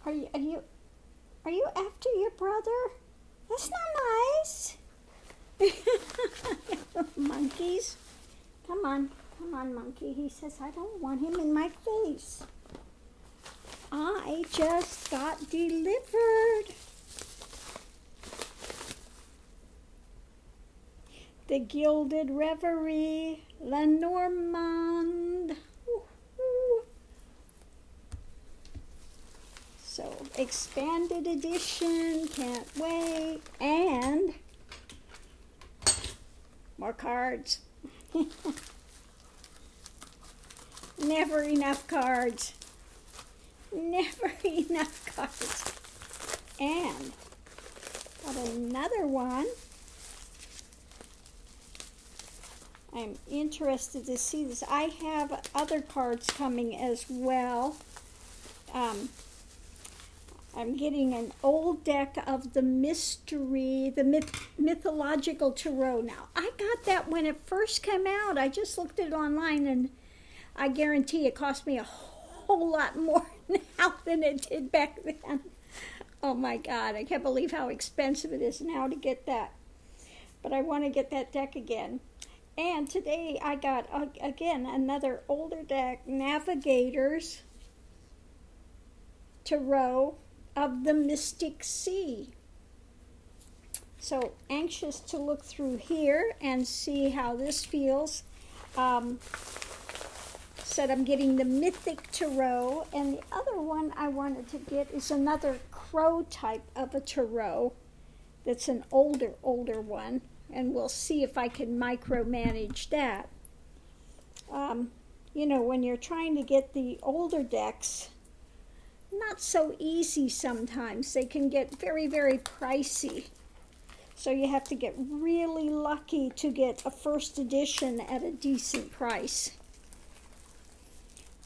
Are you after your brother? That's not nice. Monkeys. Come on, monkey. He says, I don't want him in my face. I just got delivered. The Gilded Reverie, La Normande. So, expanded edition, can't wait. And more cards. Never enough cards. Never enough cards. And got another one. I'm interested to see this. I have other cards coming as well. I'm getting an old deck of the mystery, the mythological tarot. Now, I got that when it first came out. I just looked at it online, and I guarantee it cost me a whole lot more now than it did back then. Oh my God, I can't believe how expensive it is now to get that. But I want to get that deck again. And today I got, again, another older deck, Navigators Tarot of the Mystic Sea. So anxious to look through here and see how this feels. Said I'm getting the Mythic Tarot, and the other one I wanted to get is another crow type of a tarot that's an older one, and we'll see if I can micromanage that. You know, when you're trying to get the older decks, not so easy sometimes. They can get very, very pricey. So you have to get really lucky to get a first edition at a decent price.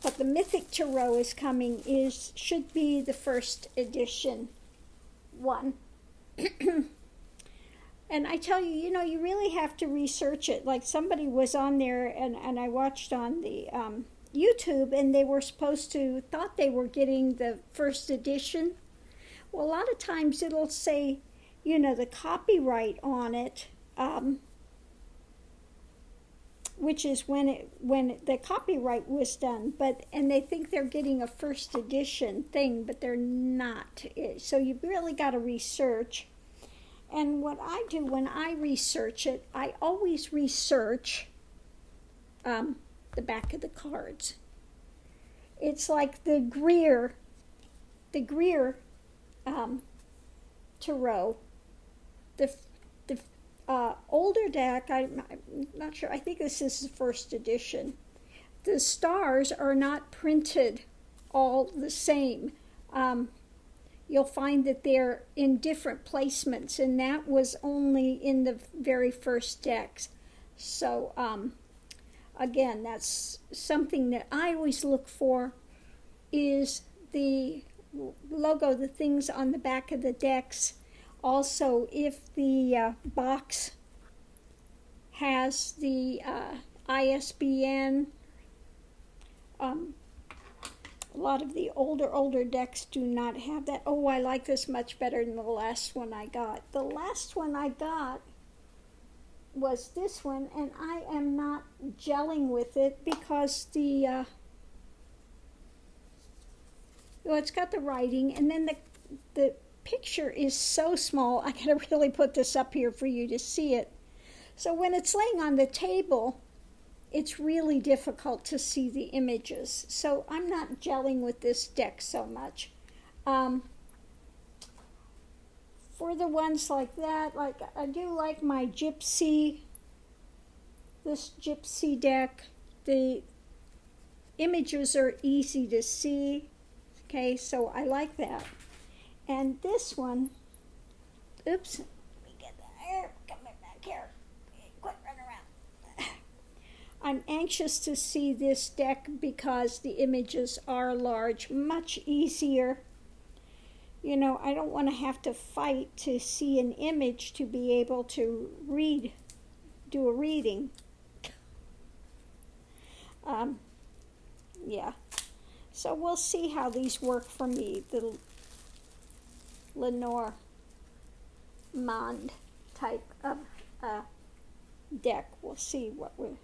But the Mythic Tarot is coming, should be the first edition one. And I tell you, you know, you really have to research it. Like somebody was on there, and I watched on the YouTube, and they were thought they were getting the first edition. Well, a lot of times it'll say, you know, the copyright on it, which is when the copyright was done, and they think they're getting a first edition thing, but they're not. So you really got to research. And what I do when I research it, I always research the back of the cards. It's like the Greer tarot. The older deck, I'm not sure, I think this is the first edition. The stars are not printed all the same. You'll find that they're in different placements, and that was only in the very first decks. So, again, that's something that I always look for, is the logo, the things on the back of the decks. Also, if the box has the ISBN, a lot of the older decks do not have that. Oh, I like this much better than the last one I got. The last one I got was this one, and I am not gelling with it because well, it's got the writing, and then the picture is so small. I gotta really put this up here for you to see it. So when it's laying on the table, it's really difficult to see the images. So I'm not gelling with this deck so much. For the ones like that, like I do like my this gypsy deck. The images are easy to see. Okay, so I like that. And this one, oops, let me get that here, come back here, quit running around. I'm anxious to see this deck because the images are large, much easier. You know, I don't want to have to fight to see an image to be able to do a reading. Yeah. So we'll see how these work for me. Lenormand type of deck. We'll see what we're...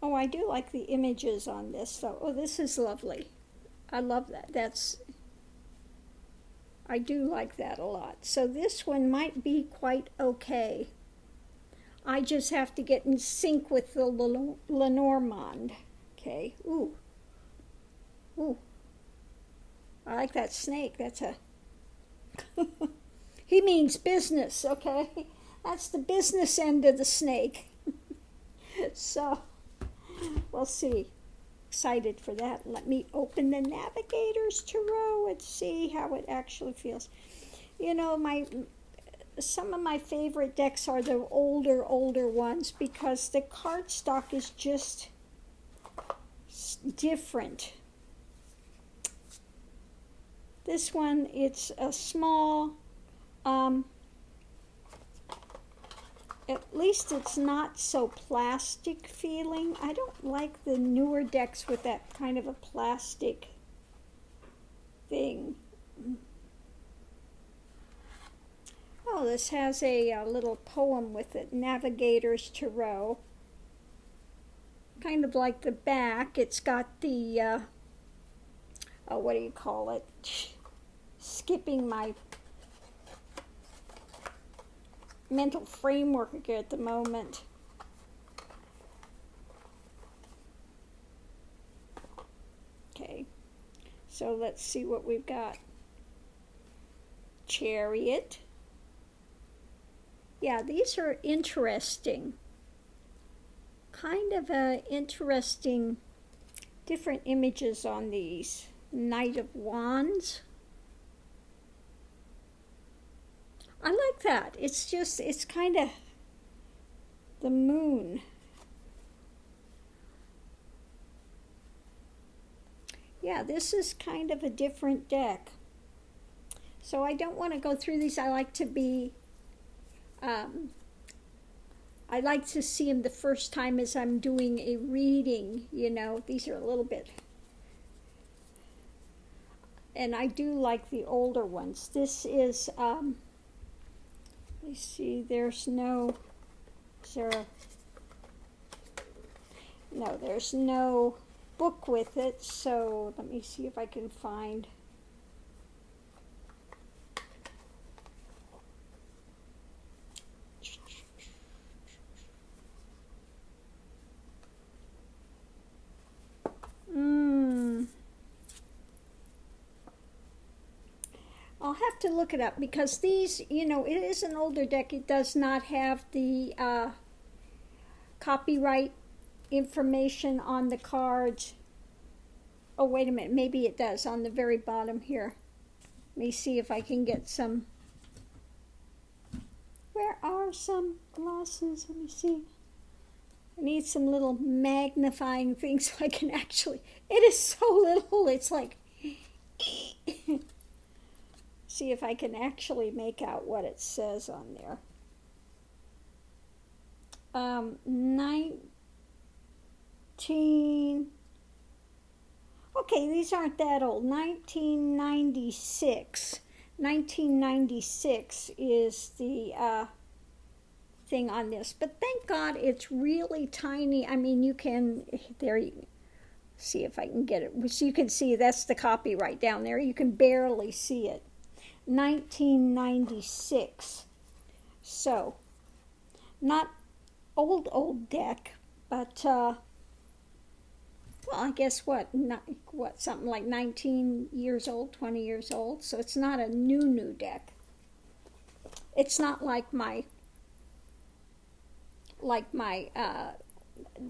Oh, I do like the images on this, though. Oh, this is lovely. I love that. I do like that a lot. So this one might be quite okay. I just have to get in sync with the Lenormand. Okay. Ooh. Ooh. I like that snake. That's a... He means business, okay? That's the business end of the snake. So, we'll see. Excited for that. Let me open the Navigator's Tarot and see how it actually feels. You know, some of my favorite decks are the older ones because the cardstock is just different. This one, it's a small, at least it's not so plastic feeling. I don't like the newer decks with that kind of a plastic thing. Oh, this has a little poem with it, Navigator's Tarot. Kind of like the back. It's got the, what do you call it? Skipping my mental framework here at the moment. Okay, so let's see what we've got. Chariot. Yeah, these are interesting. Kind of interesting, different images on these. Knight of Wands. I like that. It's kind of the moon. Yeah, this is kind of a different deck. So I don't want to go through these. I like to be, I like to see them the first time as I'm doing a reading, you know. These are a little bit, and I do like the older ones. This is, let me see, there's no book with it, so let me see if I can find. I'll have to look it up because these, you know, it is an older deck. It does not have the copyright information on the cards. Oh, wait a minute. Maybe it does on the very bottom here. Let me see if I can get some. Where are some glasses? Let me see. I need some little magnifying things so I can actually. It is so little. It's like. See if I can actually make out what it says on there. 19. Okay, these aren't that old. 1996. 1996 is the thing on this. But thank God it's really tiny. I mean, you can, there you see if I can get it. So you can see that's the copyright down there. You can barely see it. 1996. So, not old deck, but, well, I guess something like 19 years old, 20 years old. So it's not a new deck. It's not like my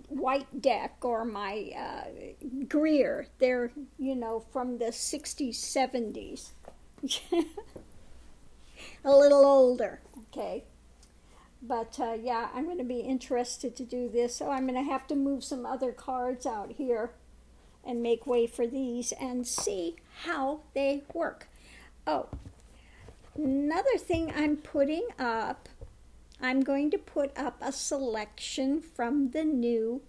white deck or my Greer. They're, you know, from the 60s, 70s. A little older, okay. But yeah, I'm going to be interested to do this. So I'm going to have to move some other cards out here and make way for these and see how they work. Oh, another thing I'm putting up, I'm going to put up a selection from the new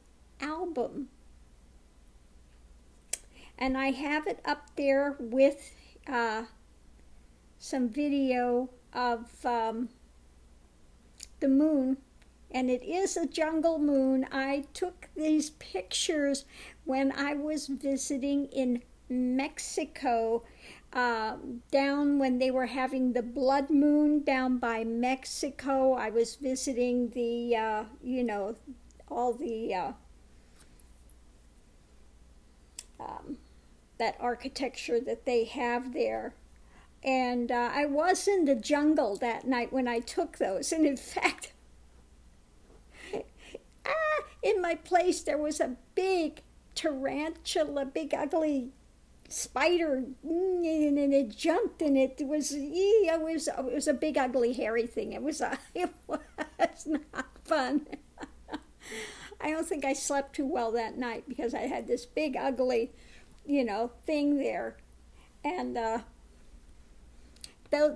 album. And I have it up there with some video of the moon, and it is a jungle moon. I took these pictures when I was visiting in Mexico, down when they were having the blood moon down by Mexico. I was visiting the, all the, that architecture that they have there. And I was in the jungle that night when I took those. And in fact, in my place there was a big tarantula, big ugly spider, and it jumped, and it was a big ugly hairy thing. It was not fun. I don't think I slept too well that night because I had this big ugly, thing there, and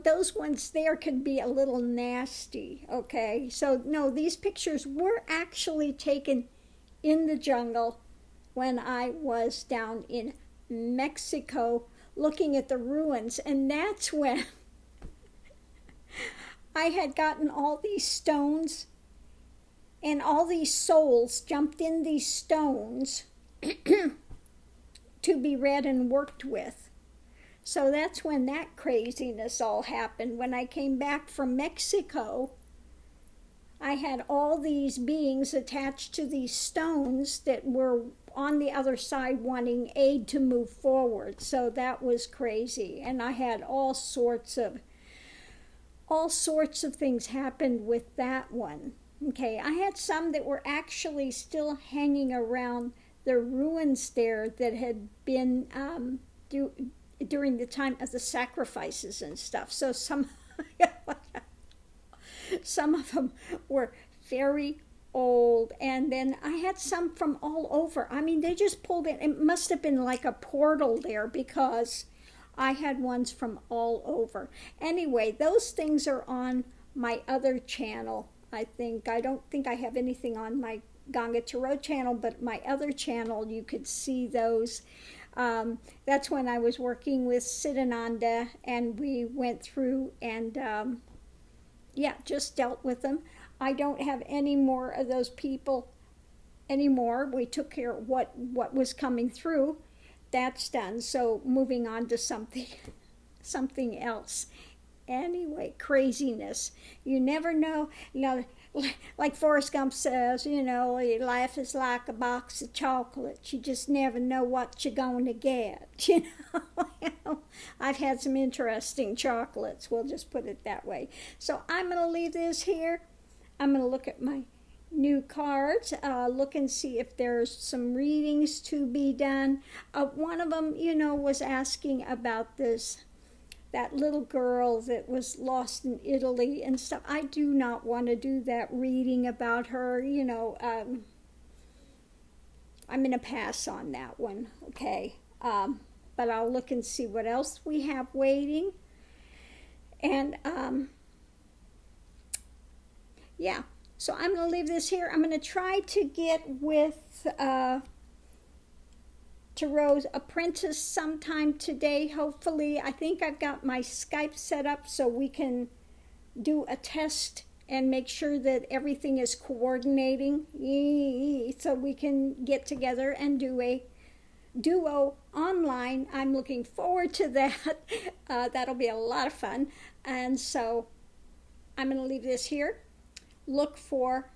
those ones there could be a little nasty. Okay, so no, these pictures were actually taken in the jungle when I was down in Mexico looking at the ruins, and that's when I had gotten all these stones, and all these souls jumped in these stones to be read and worked with. So that's when that craziness all happened. When I came back from Mexico, I had all these beings attached to these stones that were on the other side wanting aid to move forward. So that was crazy. And I had all sorts of things happened with that one. Okay, I had some that were actually still hanging around the ruins there that had been during the time of the sacrifices and stuff. So some of them were very old, and then I had some from all over. I mean, they just pulled in. It must have been like a portal there because I had ones from all over. Anyway, those things are on my other channel. I don't think I have anything on my Ganga Tarot channel, but my other channel, you could see those. That's when I was working with Siddhananda, and we went through and just dealt with them. I don't have any more of those people anymore. We took care of what was coming through. That's done. So moving on to something else. Anyway, craziness. You never know. Like Forrest Gump says, life is like a box of chocolates. You just never know what you're going to get. I've had some interesting chocolates. We'll just put it that way. So I'm going to leave this here. I'm going to look at my new cards, look and see if there's some readings to be done. One of them, was asking about that little girl that was lost in Italy and stuff. I do not want to do that reading about her. I'm going to pass on that one, okay? But I'll look and see what else we have waiting. And, so I'm going to leave this here. I'm going to try to get with Tarot's Apprentice sometime today, hopefully. I think I've got my Skype set up so we can do a test and make sure that everything is coordinating, so we can get together and do a duo online. I'm looking forward to that. That'll be a lot of fun. And so I'm going to leave this here. Look for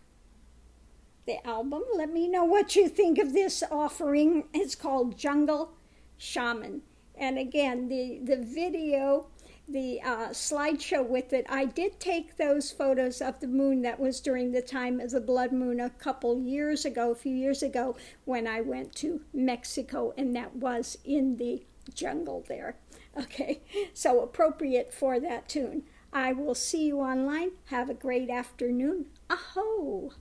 the album. Let me know what you think of this offering. It's called Jungle Shaman. And again, the video, the slideshow with it, I did take those photos of the moon. That was during the time of the blood moon a few years ago, when I went to Mexico, and that was in the jungle there. Okay, so appropriate for that tune. I will see you online. Have a great afternoon. Aho!